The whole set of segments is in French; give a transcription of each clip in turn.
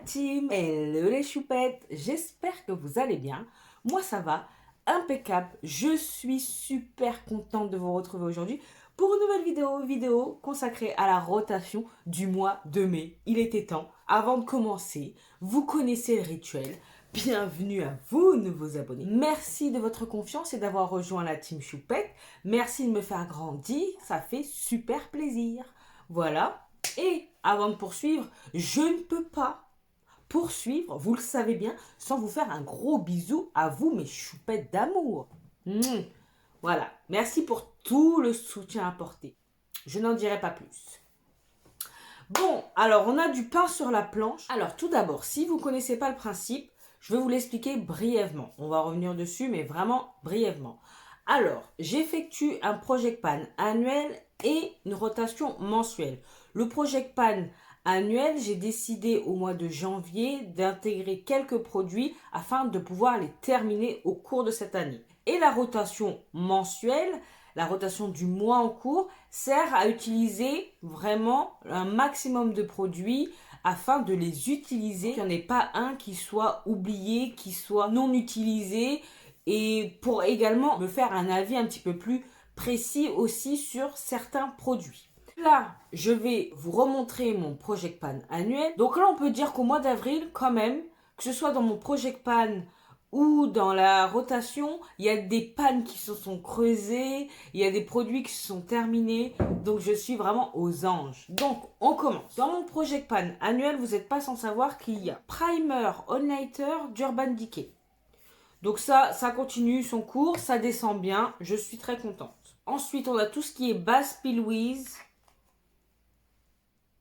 team, hello les choupettes, j'espère que vous allez bien. Moi ça va, impeccable, je suis super contente de vous retrouver aujourd'hui pour une nouvelle vidéo consacrée à la rotation du mois de mai. Il était temps, avant de commencer, vous connaissez le rituel. Bienvenue à vous, nouveaux abonnés. Merci de votre confiance et d'avoir rejoint la team choupette. Merci de me faire grandir, ça fait super plaisir. Voilà. Et avant de poursuivre, je ne peux pas poursuivre, vous le savez bien, sans vous faire un gros bisou à vous, mes choupettes d'amour. Voilà, merci pour tout le soutien apporté. Je n'en dirai pas plus. Bon, alors on a du pain sur la planche. Alors tout d'abord, si vous ne connaissez pas le principe, je vais vous l'expliquer brièvement. On va revenir dessus, mais vraiment brièvement. Alors, j'effectue un project pan annuel et une rotation mensuelle. Le project pan annuel, j'ai décidé au mois de janvier d'intégrer quelques produits afin de pouvoir les terminer au cours de cette année. Et la rotation mensuelle, la rotation du mois en cours, sert à utiliser vraiment un maximum de produits afin de les utiliser, qu'il n'y en ait pas un qui soit oublié, qui soit non utilisé, et pour également me faire un avis un petit peu plus précis aussi sur certains produits. Là, je vais vous remontrer mon Project Pan annuel. Donc là, on peut dire qu'au mois d'avril, quand même, que ce soit dans mon Project Pan ou dans la rotation, il y a des pannes qui se sont creusées, il y a des produits qui se sont terminés, donc je suis vraiment aux anges. Donc, on commence. Dans mon Project Pan annuel, vous n'êtes pas sans savoir qu'il y a Primer All-Nighter d'Urban Decay. Donc ça continue son cours, ça descend bien, je suis très contente. Ensuite, on a tout ce qui est base Pilwiz,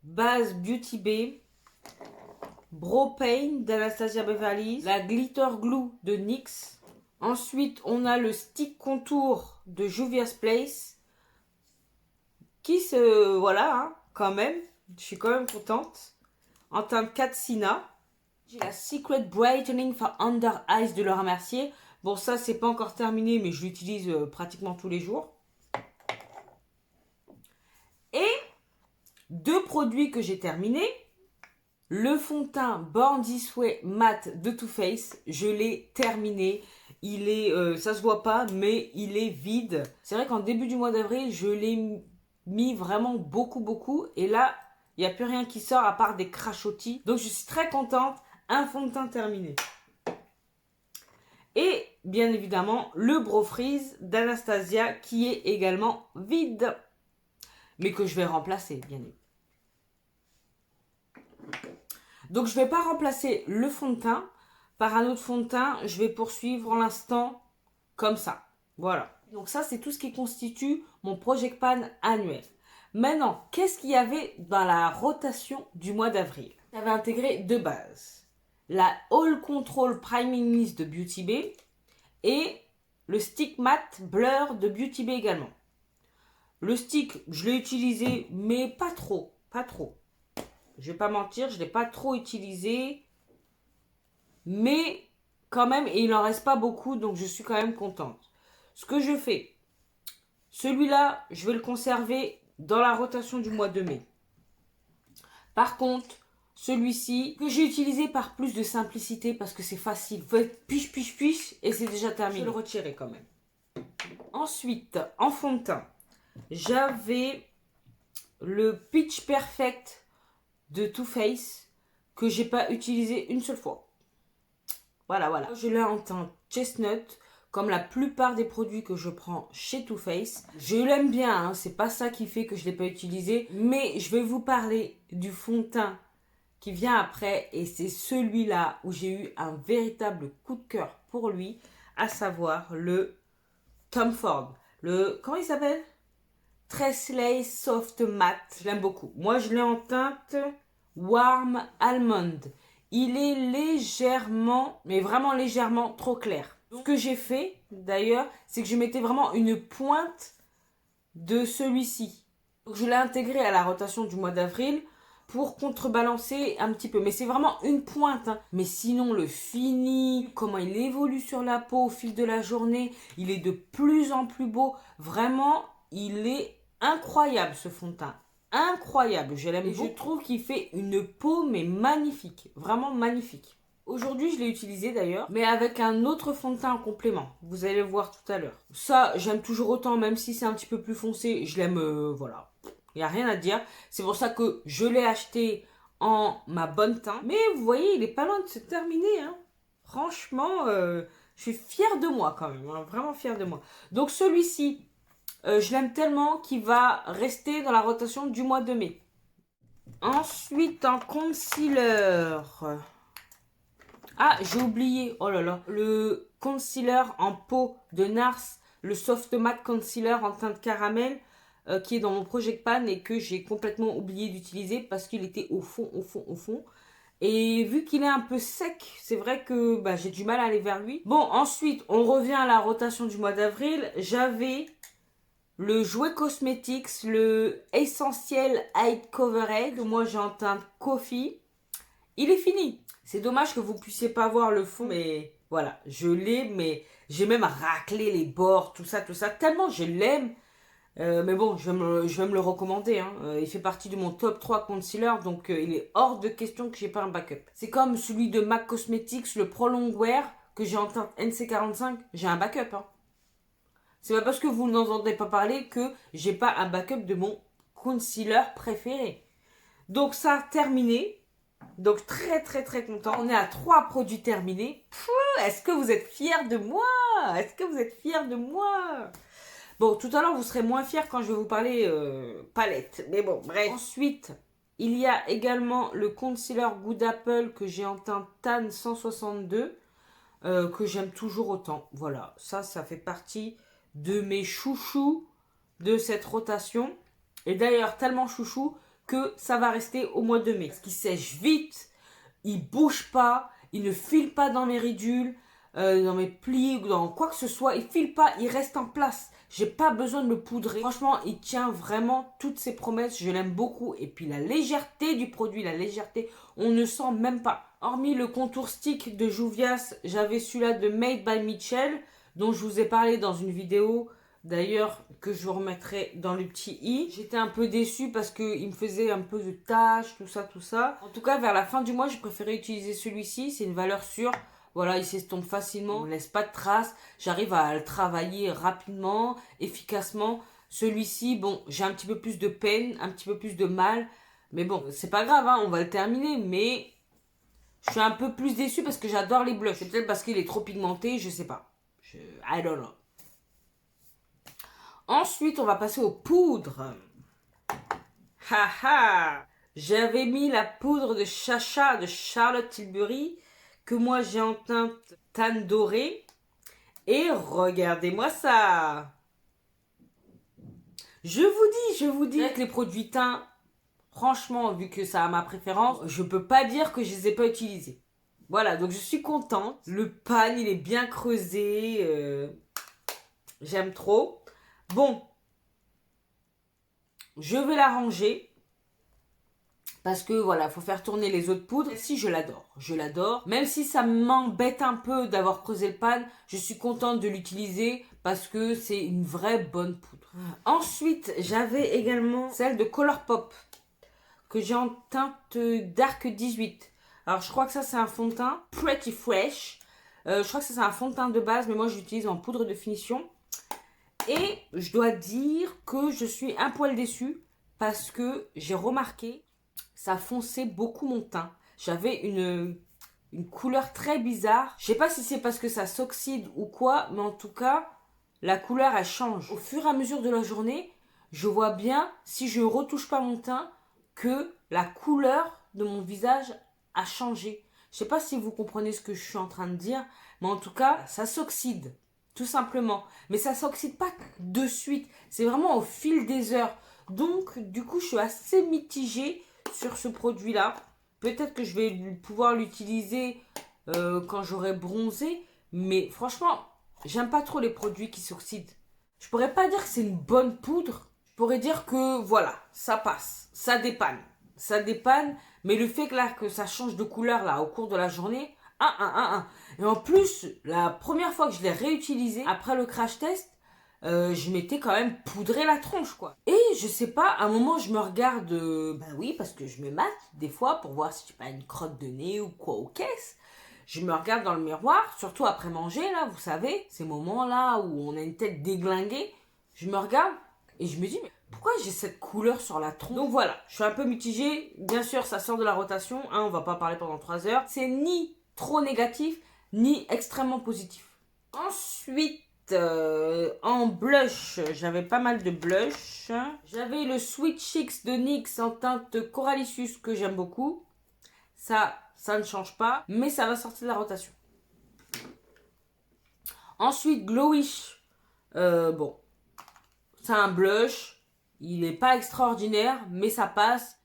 base Beauty Bay, Brow Paint d'Anastasia Beverly, la Glitter Glue de NYX. Ensuite, on a le stick contour de Juvia's Place, qui se... voilà, hein, quand même, je suis quand même contente. En teinte Katsina. J'ai la Secret Brightening for Under Eyes de Laura Mercier. Bon, ça, c'est pas encore terminé, mais je l'utilise pratiquement tous les jours. Et deux produits que j'ai terminés. Le fond de teint Born This Way Matte de Too Faced, je l'ai terminé. Il est, ça se voit pas, mais il est vide. C'est vrai qu'en début du mois d'avril, je l'ai mis vraiment beaucoup. Et là, il n'y a plus rien qui sort à part des crachotis. Donc, je suis très contente. Un fond de teint terminé. Et, bien évidemment, le Brow Freeze d'Anastasia qui est également vide. Mais que je vais remplacer, bien évidemment. Donc, je ne vais pas remplacer le fond de teint par un autre fond de teint. Je vais poursuivre pour l'instant comme ça. Voilà. Donc, ça, c'est tout ce qui constitue mon Project Pan annuel. Maintenant, qu'est-ce qu'il y avait dans la rotation du mois d'avril? J'avais intégré deux bases. La All Control Priming Mist de Beauty Bay et le Stick Matte Blur de Beauty Bay également. Le stick, je l'ai utilisé, mais pas trop. Je vais pas mentir, je ne l'ai pas trop utilisé. Mais quand même, et il n'en reste pas beaucoup, donc je suis quand même contente. Ce que je fais, celui-là, je vais le conserver dans la rotation du mois de mai. Par contre, celui-ci, que j'ai utilisé par plus de simplicité, parce que c'est facile. Vous faites piche, et c'est déjà terminé. Je vais le retirer quand même. Ensuite, en fond de teint, j'avais le Pitch Perfect de Too Faced que j'ai pas utilisé une seule fois. Voilà. Je l'ai en teint chestnut, comme la plupart des produits que je prends chez Too Faced. Je l'aime bien, hein, c'est pas ça qui fait que je l'ai pas utilisé, mais je vais vous parler du fond de teint qui vient après, et c'est celui-là où j'ai eu un véritable coup de cœur pour lui, à savoir le Tom Ford. Comment il s'appelle? Tresley Soft Matte. Je l'aime beaucoup. Moi, je l'ai en teinte Warm Almond. Il est légèrement, mais vraiment légèrement trop clair. Ce que j'ai fait, d'ailleurs, c'est que je mettais vraiment une pointe de celui-ci. Donc, je l'ai intégré à la rotation du mois d'avril pour contrebalancer un petit peu. Mais c'est vraiment une pointe, hein. Mais sinon, le fini, comment il évolue sur la peau au fil de la journée, il est de plus en plus beau. Vraiment, il est incroyable, ce fond de teint. incroyable. Je l'aime beaucoup. Je trouve qu'il fait une peau mais magnifique. Vraiment magnifique. Aujourd'hui, je l'ai utilisé d'ailleurs, mais avec un autre fond de teint en complément. Vous allez le voir tout à l'heure. Ça, j'aime toujours autant, même si c'est un petit peu plus foncé. Je l'aime, voilà. Il n'y a rien à dire. C'est pour ça que je l'ai acheté en ma bonne teint. Mais vous voyez, il est pas loin de se terminer. Hein. Franchement, je suis fière de moi quand même. Hein, vraiment fière de moi. Donc celui-ci, je l'aime tellement qu'il va rester dans la rotation du mois de mai. Ensuite, en concealer... Ah, j'ai oublié, oh là là, le concealer en peau de NARS, le Soft Matte Concealer en teinte caramel, qui est dans mon Project Pan et que j'ai complètement oublié d'utiliser parce qu'il était au fond. Et vu qu'il est un peu sec, c'est vrai que j'ai du mal à aller vers lui. Bon, ensuite, on revient à la rotation du mois d'avril. J'avais le Jouet Cosmetics, le Essentiel Hide Coverage, que moi j'ai en teinte Coffee. Il est fini. C'est dommage que vous puissiez pas voir le fond, mais voilà, je l'ai, mais j'ai même raclé les bords, tout ça, tellement je l'aime. Mais bon, je vais me le recommander. Hein. Il fait partie de mon top 3 concealer, donc il est hors de question que j'ai pas un backup. C'est comme celui de MAC Cosmetics, le Pro Longwear, que j'ai en teinte NC45, j'ai un backup. Hein. C'est pas parce que vous n'entendez pas parler que j'ai pas un backup de mon concealer préféré. Donc ça, terminé. Donc très content. On est à 3 produits terminés. Est-ce que vous êtes fiers de moi? Est-ce que vous êtes fiers de moi? Bon, tout à l'heure, vous serez moins fiers quand je vais vous parler palette. Mais bon, bref. Ensuite, il y a également le concealer Good Apple que j'ai en teinte Tan 162. Que j'aime toujours autant. Voilà, ça fait partie de mes chouchous de cette rotation. Et d'ailleurs, tellement chouchou que ça va rester au mois de mai. Parce qu'il sèche vite, il bouge pas, il ne file pas dans mes ridules, dans mes plis, dans quoi que ce soit. Il file pas, il reste en place. J'ai pas besoin de le poudrer. Franchement, il tient vraiment toutes ses promesses. Je l'aime beaucoup. Et puis la légèreté du produit, la légèreté, on ne sent même pas. Hormis le contour stick de Juvia's, j'avais celui-là de Made by Mitchell, dont je vous ai parlé dans une vidéo. D'ailleurs, que je vous remettrai dans le petit i. J'étais un peu déçue parce qu'il me faisait un peu de taches, tout ça. En tout cas, vers la fin du mois, j'ai préféré utiliser celui-ci. C'est une valeur sûre. Voilà, il s'estompe facilement. On ne laisse pas de traces. J'arrive à le travailler rapidement, efficacement. Celui-ci, bon, j'ai un petit peu plus de peine, un petit peu plus de mal. Mais bon, c'est pas grave, hein, on va le terminer. Mais je suis un peu plus déçue parce que j'adore les blushs. C'est peut-être parce qu'il est trop pigmenté, je sais pas. I don't know. Ensuite, on va passer aux poudres. Haha! J'avais mis la poudre de Chacha de Charlotte Tilbury, que moi j'ai en teinte tan doré. Et regardez-moi ça! Je vous dis que les produits teints, franchement, vu que ça a ma préférence, je peux pas dire que je les ai pas utilisés. Voilà, donc je suis contente. Le pan, il est bien creusé. J'aime trop. Bon, je vais la ranger parce que voilà, faut faire tourner les autres poudres. Si, je l'adore. Même si ça m'embête un peu d'avoir creusé le pan, je suis contente de l'utiliser parce que c'est une vraie bonne poudre. Ensuite, j'avais également celle de Colourpop que j'ai en teinte Dark 18. Alors, je crois que ça, c'est un fond de teint Pretty Fresh. Je crois que ça, c'est un fond de teint de base, mais moi, je l'utilise en poudre de finition. Et je dois dire que je suis un poil déçue parce que j'ai remarqué ça fonçait beaucoup mon teint. J'avais une couleur très bizarre. Je sais pas si c'est parce que ça s'oxyde ou quoi, mais en tout cas, la couleur elle change. Au fur et à mesure de la journée, je vois bien, si je ne retouche pas mon teint, que la couleur de mon visage a changé. Je sais pas si vous comprenez ce que je suis en train de dire, mais en tout cas, ça s'oxyde. Tout simplement. Mais ça ne s'oxyde pas de suite. C'est vraiment au fil des heures. Donc, du coup, je suis assez mitigée sur ce produit-là. Peut-être que je vais pouvoir l'utiliser quand j'aurai bronzé. Mais franchement, j'aime pas trop les produits qui s'oxydent. Je pourrais pas dire que c'est une bonne poudre. Je pourrais dire que, voilà, ça passe. Ça dépanne. Ça dépanne. Mais le fait que ça change de couleur là au cours de la journée... Et en plus, la première fois que je l'ai réutilisé, après le crash test, je m'étais quand même poudré la tronche, quoi. Et je sais pas, à un moment je me regarde, ben oui, parce que je me mate des fois pour voir si j'ai pas une crotte de nez ou quoi au caisse. Je me regarde dans le miroir, surtout après manger, là, vous savez, ces moments-là où on a une tête déglinguée. Je me regarde et je me dis, mais pourquoi j'ai cette couleur sur la tronche? Donc voilà, je suis un peu mitigée. Bien sûr, ça sort de la rotation, hein, on va pas parler pendant 3 heures. C'est ni trop négatif, ni extrêmement positif. Ensuite, en blush, j'avais pas mal de blush. J'avais le Sweet Cheeks de NYX en teinte Coralicious que j'aime beaucoup. Ça ne change pas, mais ça va sortir de la rotation. Ensuite, Glowish. Bon, c'est un blush. Il n'est pas extraordinaire, mais ça passe.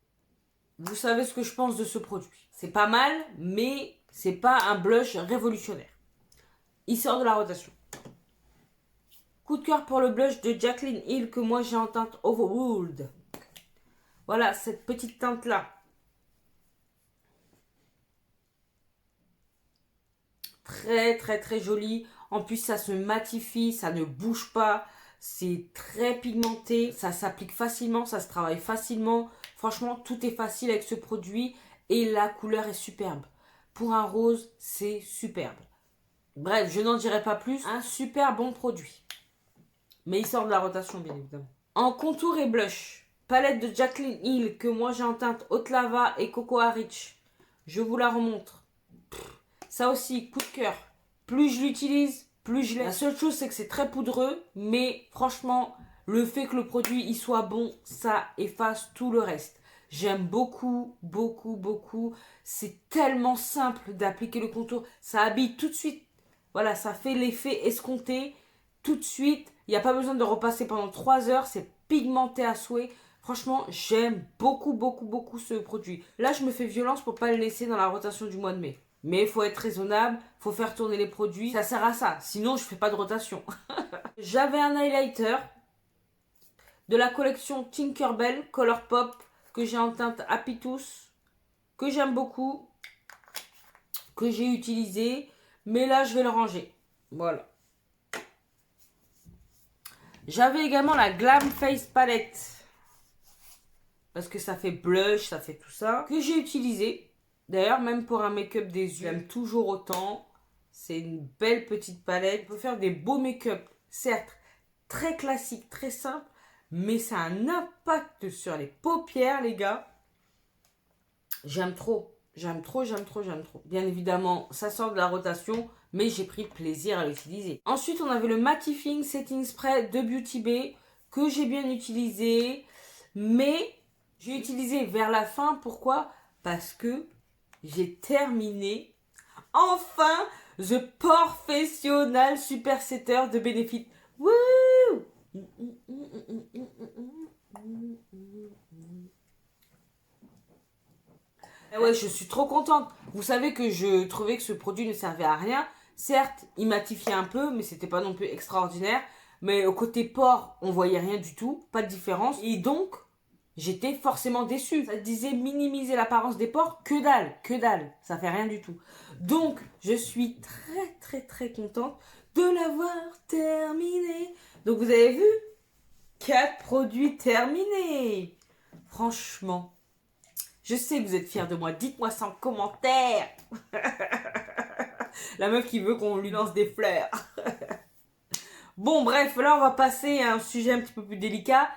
Vous savez ce que je pense de ce produit. C'est pas mal, mais c'est pas un blush révolutionnaire. Il sort de la rotation. Coup de cœur pour le blush de Jaclyn Hill que moi j'ai en teinte Overworld. Voilà, cette petite teinte-là. Très, très, très jolie. En plus, ça se matifie, ça ne bouge pas. C'est très pigmenté. Ça s'applique facilement, ça se travaille facilement. Franchement, tout est facile avec ce produit. Et la couleur est superbe. Pour un rose, c'est superbe. Bref, je n'en dirai pas plus. Un super bon produit. Mais il sort de la rotation, bien évidemment. En contour et blush, palette de Jaclyn Hill que moi j'ai en teinte Haute Lava et Cocoa Rich. Je vous la remontre. Ça aussi, coup de cœur. Plus je l'utilise, plus je l'aime. La seule chose, c'est que c'est très poudreux. Mais franchement, le fait que le produit il soit bon, ça efface tout le reste. J'aime beaucoup, beaucoup, beaucoup. C'est tellement simple d'appliquer le contour. Ça habille tout de suite. Voilà, ça fait l'effet escompté. Tout de suite. Il n'y a pas besoin de repasser pendant 3 heures. C'est pigmenté à souhait. Franchement, j'aime beaucoup, beaucoup, beaucoup ce produit. Là, je me fais violence pour ne pas le laisser dans la rotation du mois de mai. Mais il faut être raisonnable, il faut faire tourner les produits. Ça sert à ça, sinon je ne fais pas de rotation. J'avais un highlighter de la collection Tinkerbell Colourpop que j'ai en teinte Happy-Tooth, que j'aime beaucoup, que j'ai utilisé. Mais là, je vais le ranger. Voilà. J'avais également la Glam Face Palette. Parce que ça fait blush, ça fait tout ça. Que j'ai utilisé. D'ailleurs, même pour un make-up des yeux, j'aime toujours autant. C'est une belle petite palette. On peut faire des beaux make-up, certes, très classiques, très simples. Mais ça a un impact sur les paupières, les gars. J'aime trop. J'aime trop, j'aime trop, j'aime trop. Bien évidemment, ça sort de la rotation, mais j'ai pris plaisir à l'utiliser. Ensuite, on avait le Mattifying Setting Spray de Beauty Bay que j'ai bien utilisé. Mais j'ai utilisé vers la fin. Pourquoi? Parce que j'ai terminé enfin The Professional Super Setter de Benefit. Wouh! Ouais, je suis trop contente. Vous savez que je trouvais que ce produit ne servait à rien. Certes, il matifiait un peu, mais c'était pas non plus extraordinaire. Mais au côté pores, on voyait rien du tout, pas de différence. Et donc, j'étais forcément déçue. Ça disait minimiser l'apparence des pores, que dalle, que dalle. Ça fait rien du tout. Donc, je suis très, très, très contente de l'avoir terminé. Donc, vous avez vu 4 produits terminés. Franchement, je sais que vous êtes fiers de moi. Dites-moi ça en commentaire. La meuf qui veut qu'on lui lance des fleurs. Bon, bref, là, on va passer à un sujet un petit peu plus délicat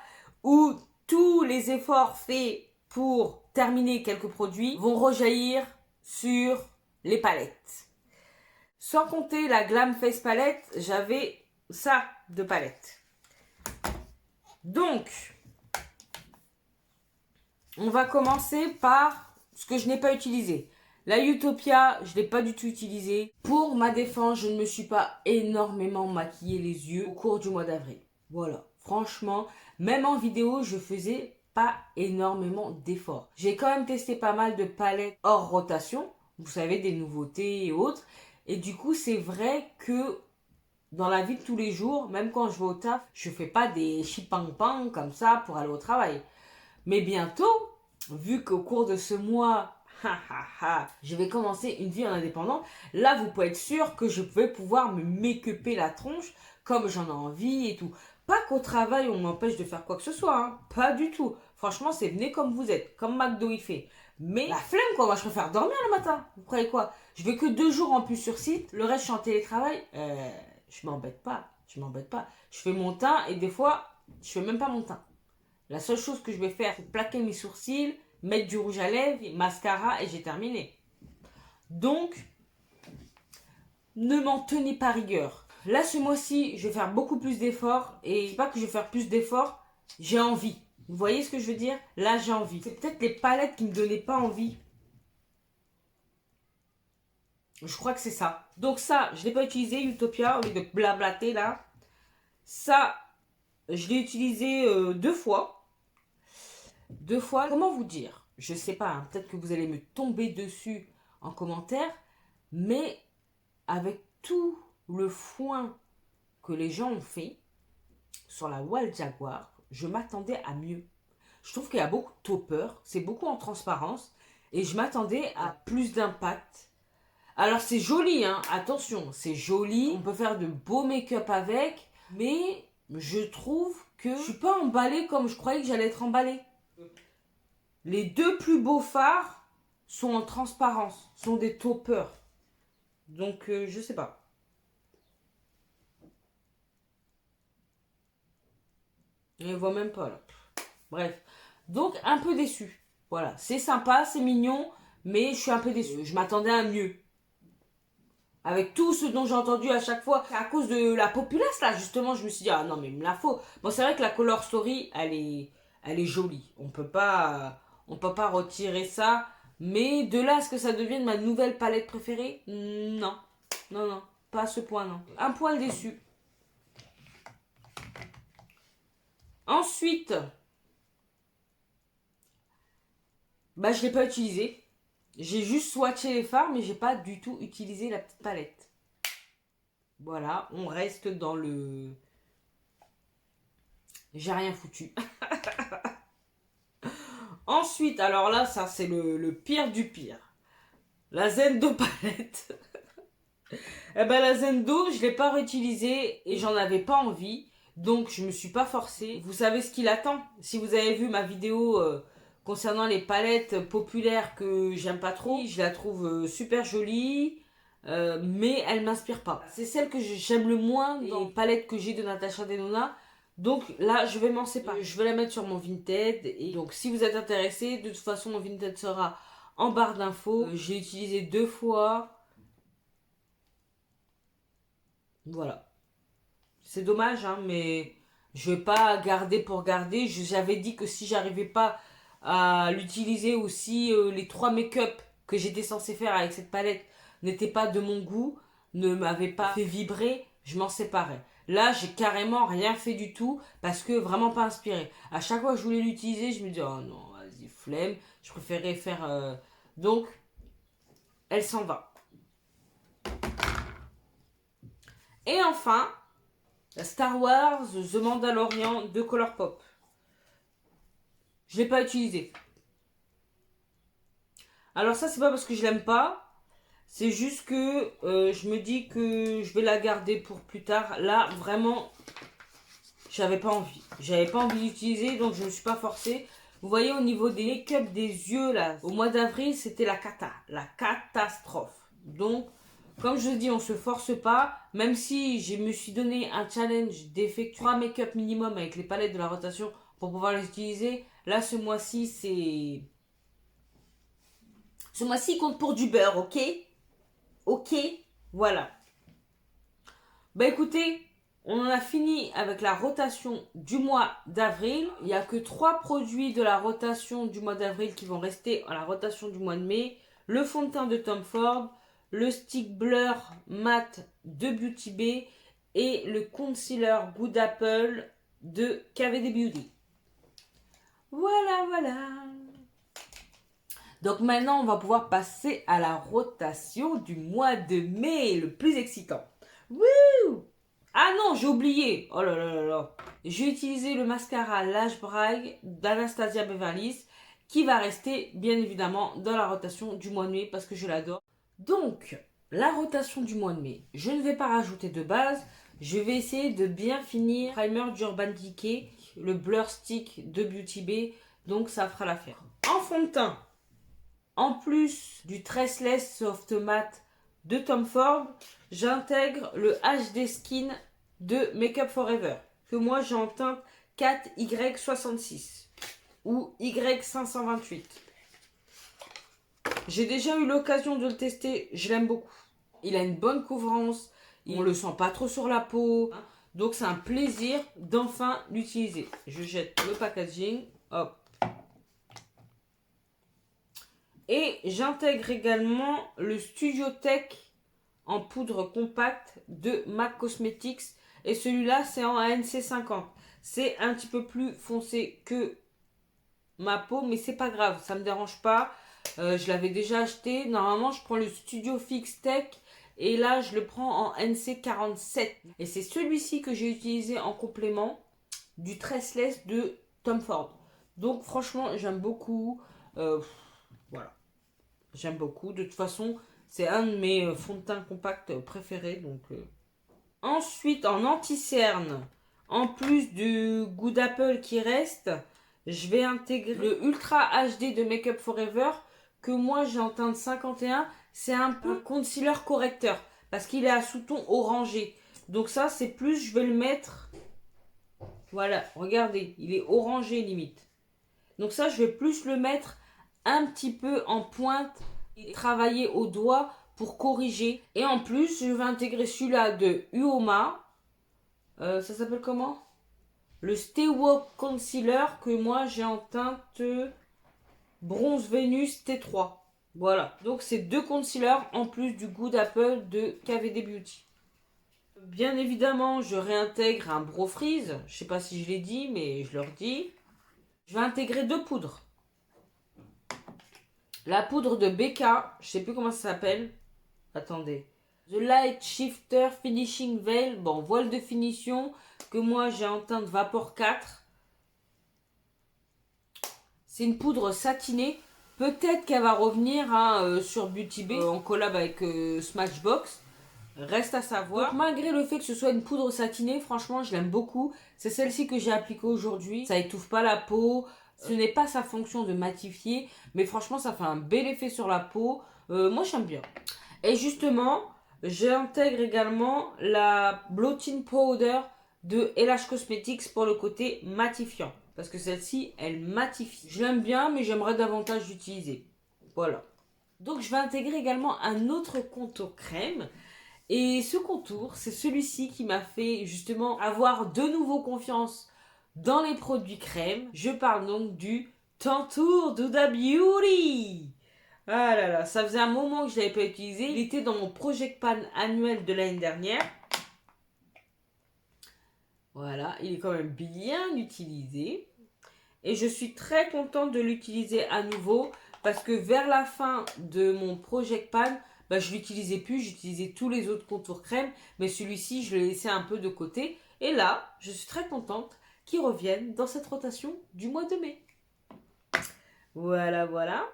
où tous les efforts faits pour terminer quelques produits vont rejaillir sur les palettes. Sans compter la Glam Face Palette, j'avais ça de palette. Donc, on va commencer par ce que je n'ai pas utilisé. La Utopia, je ne l'ai pas du tout utilisée. Pour ma défense, je ne me suis pas énormément maquillé les yeux au cours du mois d'avril. Voilà, franchement, même en vidéo, je faisais pas énormément d'efforts. J'ai quand même testé pas mal de palettes hors rotation. Vous savez, des nouveautés et autres. Et du coup, c'est vrai que dans la vie de tous les jours, même quand je vais au taf, je fais pas des chipang-pang comme ça pour aller au travail. Mais bientôt, vu qu'au cours de ce mois, je vais commencer une vie en indépendant, là vous pouvez être sûr que je vais pouvoir me make-upper la tronche comme j'en ai envie et tout. pas qu'au travail, on m'empêche de faire quoi que ce soit. Hein. Pas du tout. Franchement, c'est venez comme vous êtes. Comme McDo, il fait. Mais la flemme, quoi. Moi, je préfère dormir le matin. Vous croyez quoi? Je vais que 2 jours en plus sur site. Le reste, je suis en télétravail. Je m'embête pas. Je m'embête pas. Je fais mon teint et des fois, je fais même pas mon teint. La seule chose que je vais faire, c'est plaquer mes sourcils, mettre du rouge à lèvres, mascara et j'ai terminé. Donc, ne m'en tenez pas rigueur. Là, ce mois-ci, je vais faire beaucoup plus d'efforts. Et je sais pas que je vais faire plus d'efforts, j'ai envie. Vous voyez ce que je veux dire? Là, j'ai envie. C'est peut-être les palettes qui me donnaient pas envie. Je crois que c'est ça. Donc ça, je ne l'ai pas utilisé, Utopia, au lieu de blablater là. Ça, je l'ai utilisé 2 fois. 2 fois. Comment vous dire? Je sais pas, hein, peut-être que vous allez me tomber dessus en commentaire. Mais avec tout le foin que les gens ont fait sur la Wild Jaguar, je m'attendais à mieux. Je trouve qu'il y a beaucoup de topper, c'est beaucoup en transparence. Et je m'attendais à plus d'impact. Alors c'est joli, hein, attention, c'est joli. On peut faire de beaux make-up avec. Mais je trouve que je suis pas emballée comme je croyais que j'allais être emballée. Les 2 plus beaux fards sont en transparence, sont des toppers. Donc je sais pas. Je ne vois même pas là. Bref. Donc un peu déçu. Voilà, c'est sympa, c'est mignon, mais je suis un peu déçue. Je m'attendais à mieux. Avec tout ce dont j'ai entendu à chaque fois, à cause de la populace là, justement, je me suis dit, ah non, mais il me la faut. Bon, c'est vrai que la Color Story, elle est jolie. On peut pas retirer ça. Mais de là à ce que ça devienne ma nouvelle palette préférée, non. Non, non, pas à ce point, non. Un poil déçu. Ensuite, bah, je l'ai pas utilisé. J'ai juste swatché les fards, mais j'ai pas du tout utilisé la petite palette. Voilà, on reste dans le... J'ai rien foutu. Ensuite, alors là, ça c'est le pire du pire. La Zendo palette. Eh ben la Zendo, je l'ai pas réutilisée et j'en avais pas envie. Donc je me suis pas forcée. Vous savez ce qui l'attend. Si vous avez vu ma vidéo concernant les palettes populaires que j'aime pas trop, je la trouve super jolie. Mais elle m'inspire pas. C'est celle que j'aime le moins dans les palettes que j'ai de Natasha Denona. Donc là, je vais m'en séparer. Je vais la mettre sur mon Vinted. Et donc, si vous êtes intéressé, de toute façon, mon Vinted sera en barre d'infos. J'ai utilisé 2 fois. Voilà. C'est dommage, hein, mais je vais pas garder pour garder. J'avais dit que si j'arrivais pas à l'utiliser aussi, les 3 make-up que j'étais censée faire avec cette palette n'étaient pas de mon goût, ne m'avaient pas fait vibrer, je m'en séparais. Là, j'ai carrément rien fait du tout parce que vraiment pas inspiré. À chaque fois que je voulais l'utiliser, je me dis oh non, vas-y, flemme. Je préférais faire. Donc, elle s'en va. Et enfin, la Star Wars The Mandalorian de Colourpop. Je l'ai pas utilisé. Alors ça, c'est pas parce que je l'aime pas. C'est juste que je me dis que je vais la garder pour plus tard. Là, vraiment, j'avais pas envie. J'avais pas envie d'utiliser, donc je me suis pas forcée. Vous voyez, au niveau des make-up des yeux, là, au mois d'avril, c'était la catastrophe. Donc, comme je dis, on se force pas. Même si je me suis donné un challenge d'effectuer 3 make-up minimum avec les palettes de la rotation pour pouvoir les utiliser. Là, ce mois-ci, c'est... Ce mois-ci, il compte pour du beurre, ok? Ok, voilà. Bah écoutez, on en a fini avec la rotation du mois d'avril. Il n'y a que 3 produits de la rotation du mois d'avril qui vont rester à la rotation du mois de mai. Le fond de teint de Tom Ford, le stick blur mat de Beauty Bay et le concealer Good Apple de KVD Beauty. Voilà, voilà. Donc maintenant, on va pouvoir passer à la rotation du mois de mai, le plus excitant. Wouh! Ah non, j'ai oublié. Oh là là là là. J'ai utilisé le mascara Lash Bragg d'Anastasia Beverly Hills qui va rester bien évidemment dans la rotation du mois de mai parce que je l'adore. Donc, la rotation du mois de mai, je ne vais pas rajouter de base. Je vais essayer de bien finir primer d'Urban Decay, le Blur Stick de Beauty Bay, donc ça fera l'affaire. En fond de teint, en plus du Tressless Soft Matte de Tom Ford, j'intègre le HD Skin de Make Up For Ever, que moi j'ai en teinte 4Y66 ou Y528. J'ai déjà eu l'occasion de le tester, je l'aime beaucoup. Il a une bonne couvrance, on le sent pas trop sur la peau, donc c'est un plaisir d'enfin l'utiliser. Je jette le packaging, hop. Et j'intègre également le Studio Tech en poudre compacte de MAC Cosmetics. Et celui-là, c'est en ANC50. C'est un petit peu plus foncé que ma peau, mais c'est pas grave, ça me dérange pas. Je l'avais déjà acheté. Normalement, je prends le Studio Fix Tech. Et là, je le prends en NC47. Et c'est celui-ci que j'ai utilisé en complément du Tressless de Tom Ford. Donc, franchement, j'aime beaucoup. Voilà. J'aime beaucoup. De toute façon, c'est un de mes fonds de teint compacts préférés. Donc, Ensuite, en anti-cerne, en plus du Good Apple qui reste, je vais intégrer le Ultra HD de Make Up For Ever que moi j'ai en teinte 51. C'est un peu concealer correcteur parce qu'il est à sous-ton orangé. Donc ça, c'est plus, je vais le mettre... Voilà, regardez, il est orangé limite. Donc ça, je vais plus le mettre un petit peu en pointe et travailler au doigt pour corriger. Et en plus, je vais intégrer celui-là de Uoma. Ça s'appelle comment? Le Stay Woke Concealer que moi j'ai en teinte Bronze Vénus T3. Voilà. Donc c'est deux concealers en plus du Good Apple de KVD Beauty. Bien évidemment, je réintègre un Brow Freeze. Je sais pas si je l'ai dit, mais je leur dis. Je vais intégrer deux poudres. La poudre de BK, je sais plus comment ça s'appelle. Attendez. The Light Shifter Finishing Veil. Bon, voile de finition que moi j'ai en teinte Vapor 4. C'est une poudre satinée. Peut-être qu'elle va revenir sur Beauty Bay en collab avec Smashbox. Reste à savoir. Donc, malgré le fait que ce soit une poudre satinée, franchement, je l'aime beaucoup. C'est celle-ci que j'ai appliquée aujourd'hui. Ça étouffe pas la peau. Ce n'est pas sa fonction de matifier. Mais franchement, ça fait un bel effet sur la peau. Moi, j'aime bien. Et justement, j'intègre également la Blotting Powder de LH Cosmetics pour le côté matifiant. Parce que celle-ci, elle matifie. Je l'aime bien, mais j'aimerais davantage l'utiliser. Voilà. Donc, je vais intégrer également un autre contour crème. Et ce contour, c'est celui-ci qui m'a fait justement avoir de nouveau confiance dans les produits crème. Je parle donc du Tantour Huda Beauty. Ah là là, ça faisait un moment que je ne l'avais pas utilisé. Il était dans mon Project Pan annuel de l'année dernière. Voilà, il est quand même bien utilisé. Et je suis très contente de l'utiliser à nouveau parce que vers la fin de mon Project Pan, je ne l'utilisais plus, j'utilisais tous les autres contours crème, mais celui-ci, je l'ai laissé un peu de côté. Et là, je suis très contente qu'il revienne dans cette rotation du mois de mai. Voilà, voilà.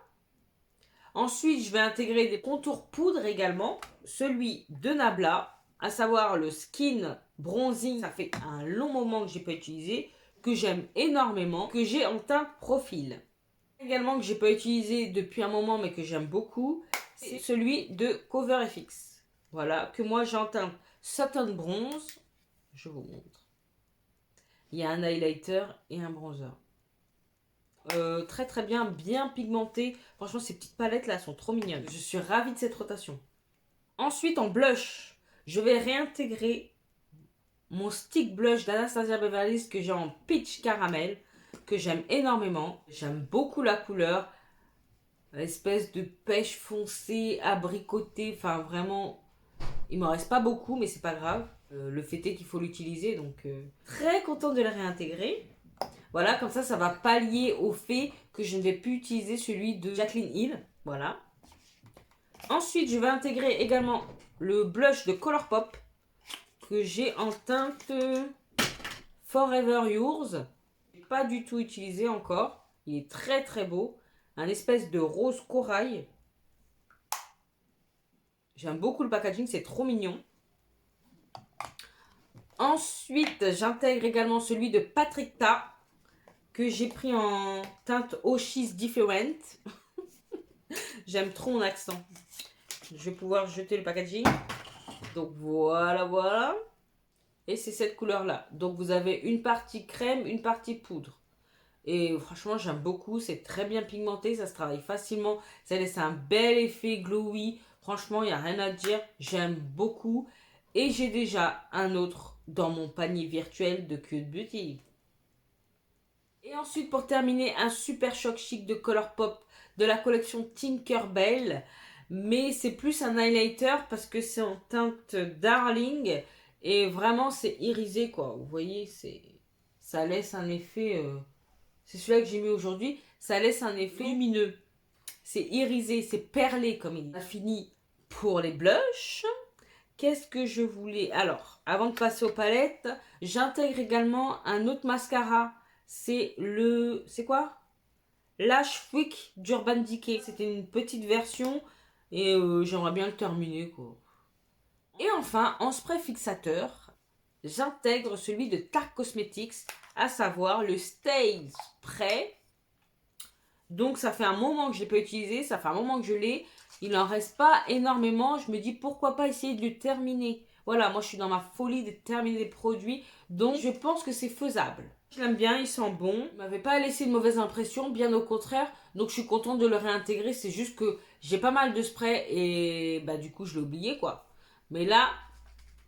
Ensuite, je vais intégrer des contours poudre également, celui de Nabla, à savoir le Skin Bronzing. Ça fait un long moment que je n'ai pas utilisé, que j'aime énormément, que j'ai en teinte profil. Également que j'ai pas utilisé depuis un moment mais que j'aime beaucoup, c'est celui de CoverFX. Voilà, que moi j'ai en teinte Satin Bronze. Je vous montre. Il y a un highlighter et un bronzer. Très très bien pigmenté. Franchement, ces petites palettes là sont trop mignonnes. Je suis ravie de cette rotation. Ensuite, en blush, je vais réintégrer mon stick blush d'Anastasia Beverly Hills que j'ai en peach caramel, que j'aime énormément. J'aime beaucoup la couleur. Espèce de pêche foncée, abricotée. Enfin, vraiment, il m'en reste pas beaucoup, mais c'est pas grave. Le fait est qu'il faut l'utiliser, donc très contente de le réintégrer. Voilà, comme ça va pallier au fait que je ne vais plus utiliser celui de Jaclyn Hill. Voilà. Ensuite, je vais intégrer également le blush de Colourpop que j'ai en teinte Forever Yours. Je n'ai pas du tout utilisé encore. Il est très très beau. Un espèce de rose corail. J'aime beaucoup le packaging, c'est trop mignon. Ensuite, j'intègre également celui de Patrick Ta, que j'ai pris en teinte Oshis Different. J'aime trop mon accent. Je vais pouvoir jeter le packaging. Donc voilà, voilà. Et c'est cette couleur-là. Donc vous avez une partie crème, une partie poudre. Et franchement, j'aime beaucoup. C'est très bien pigmenté. Ça se travaille facilement. Ça laisse un bel effet glowy. Franchement, il n'y a rien à dire. J'aime beaucoup. Et j'ai déjà un autre dans mon panier virtuel de Cute Beauty. Et ensuite, pour terminer, un super choc chic de Colourpop de la collection Tinkerbell. Mais c'est plus un highlighter parce que c'est en teinte Darling. Et vraiment, c'est irisé, quoi. Vous voyez, ça laisse un effet... c'est celui-là que j'ai mis aujourd'hui. Ça laisse un effet lumineux. C'est irisé, c'est perlé comme il est. On a fini pour les blushs. Qu'est-ce que je voulais... Alors, avant de passer aux palettes, j'intègre également un autre mascara. C'est le... C'est quoi? Lash Freak d'Urban Decay. C'était une petite version et j'aimerais bien le terminer, quoi. Et enfin, en spray fixateur, j'intègre celui de Tarte Cosmetics, à savoir le Stay Spray. Donc ça fait un moment que je ne l'ai pas utilisé, ça fait un moment que je l'ai. Il n'en reste pas énormément. Je me dis pourquoi pas essayer de le terminer. Voilà, moi je suis dans ma folie de terminer les produits. Donc je pense que c'est faisable. Je l'aime bien, il sent bon. Il ne m'avait pas laissé de mauvaise impression, bien au contraire. Donc je suis contente de le réintégrer. C'est juste que j'ai pas mal de spray et bah du coup je l'ai oublié quoi. Mais là,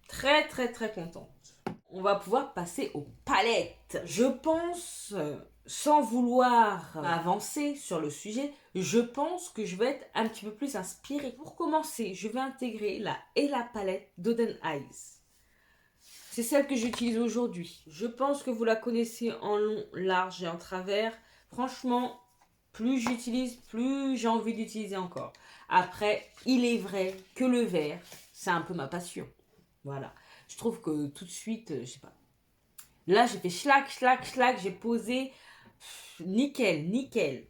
très très très contente. On va pouvoir passer aux palettes. Je pense, sans vouloir avancer sur le sujet, je pense que je vais être un petit peu plus inspirée. Pour commencer, je vais intégrer la Ella palette d'Oden Eyes. C'est celle que j'utilise aujourd'hui. Je pense que vous la connaissez en long, large et en travers. Franchement, plus j'utilise, plus j'ai envie d'utiliser encore. Après, il est vrai que le vert, c'est un peu ma passion. Voilà. Je trouve que tout de suite, je sais pas. Là, j'ai fait schlac, schlac, schlac. J'ai posé nickel, nickel.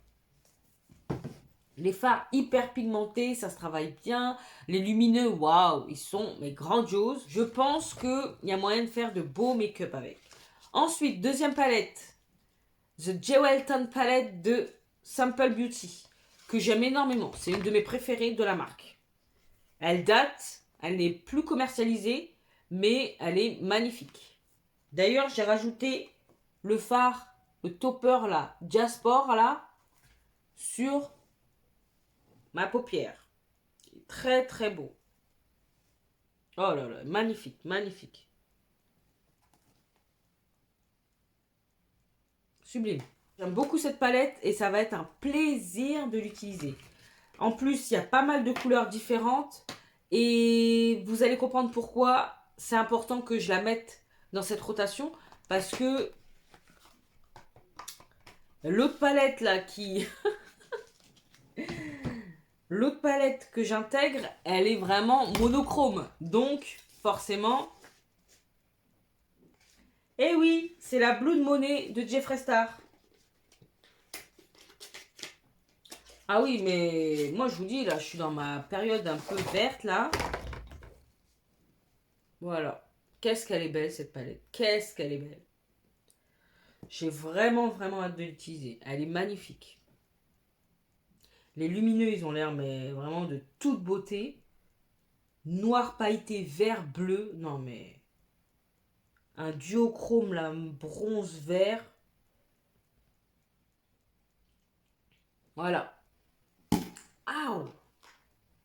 Les fards hyper pigmentés, ça se travaille bien. Les lumineux, waouh, ils sont mais grandioses. Je pense qu'il y a moyen de faire de beaux make-up avec. Ensuite, deuxième palette. The Jewel Tone Palette de Simple Beauty. Que j'aime énormément. C'est une de mes préférées de la marque. Elle date, elle n'est plus commercialisée, mais elle est magnifique. D'ailleurs, j'ai rajouté le fard, le topper là, Diaspora là, sur ma paupière. Très très beau. Oh là là, magnifique, magnifique. Sublime. J'aime beaucoup cette palette et ça va être un plaisir de l'utiliser. En plus, il y a pas mal de couleurs différentes et vous allez comprendre pourquoi c'est important que je la mette dans cette rotation parce que l'autre palette là qui... L'autre palette que j'intègre, elle est vraiment monochrome. Donc, forcément... Eh oui, c'est la Blood Money de Jeffree Star. Ah oui, mais moi je vous dis, là, je suis dans ma période un peu verte, là. Voilà. Qu'est-ce qu'elle est belle, cette palette. Qu'est-ce qu'elle est belle. J'ai vraiment, vraiment hâte de l'utiliser. Elle est magnifique. Les lumineux, ils ont l'air, mais vraiment de toute beauté. Noir pailleté, vert, bleu. Non, mais... Un duochrome, là, bronze, vert. Voilà. Aouh!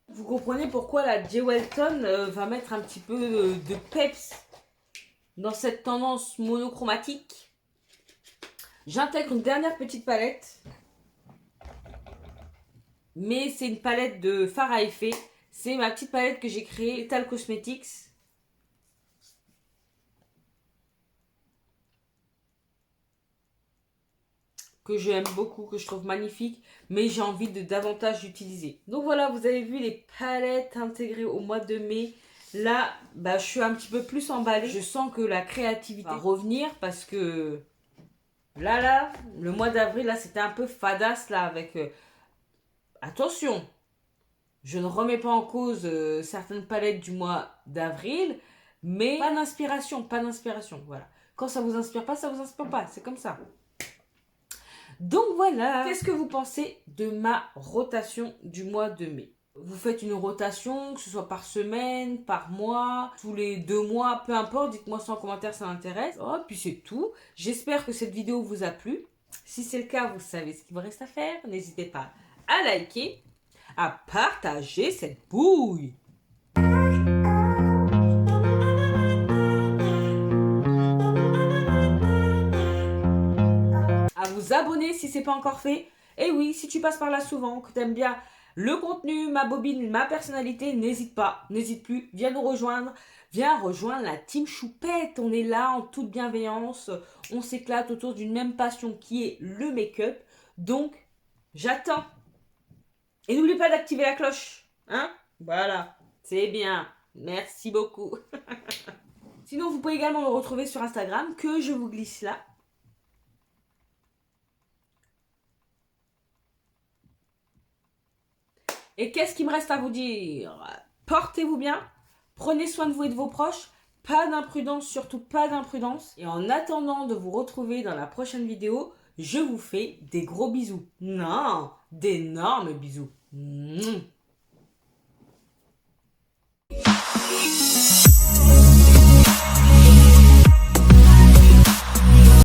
Vous comprenez pourquoi la Jewel Tone va mettre un petit peu de peps dans cette tendance monochromatique. J'intègre une dernière petite palette. Mais c'est une palette de fard à effet. C'est ma petite palette que j'ai créée, Lethal Cosmetics. Que j'aime beaucoup, que je trouve magnifique, mais j'ai envie de davantage l'utiliser. Donc voilà, vous avez vu les palettes intégrées au mois de mai. Là, bah, je suis un petit peu plus emballée. Je sens que la créativité va revenir parce que là, le mois d'avril, là, c'était un peu fadasse, là, avec... Attention, je ne remets pas en cause certaines palettes du mois d'avril, Mais pas d'inspiration, pas d'inspiration, voilà. Quand ça vous inspire pas, ça vous inspire pas, c'est comme ça. Donc voilà, qu'est-ce que vous pensez de ma rotation du mois de mai? Vous faites une rotation, que ce soit par semaine, par mois, tous les 2 mois, peu importe, dites-moi ça en commentaire, ça m'intéresse. Oh, puis c'est tout. J'espère que cette vidéo vous a plu. Si c'est le cas, vous savez ce qu'il vous reste à faire. N'hésitez pas à liker, à partager cette bouille. À vous abonner si ce n'est pas encore fait. Et oui, si tu passes par là souvent, que tu aimes bien le contenu, ma bobine, ma personnalité, n'hésite pas, n'hésite plus, viens nous rejoindre. Viens rejoindre la team Choupette. On est là en toute bienveillance. On s'éclate autour d'une même passion qui est le make-up. Donc, j'attends. Et n'oublie pas d'activer la cloche. Hein? Voilà, c'est bien. Merci beaucoup. Sinon, vous pouvez également me retrouver sur Instagram, que je vous glisse là. Et qu'est-ce qu'il me reste à vous dire? Portez-vous bien, prenez soin de vous et de vos proches, pas d'imprudence, surtout pas d'imprudence. Et en attendant de vous retrouver dans la prochaine vidéo, je vous fais des gros bisous. Non, d'énormes bisous. Mouah.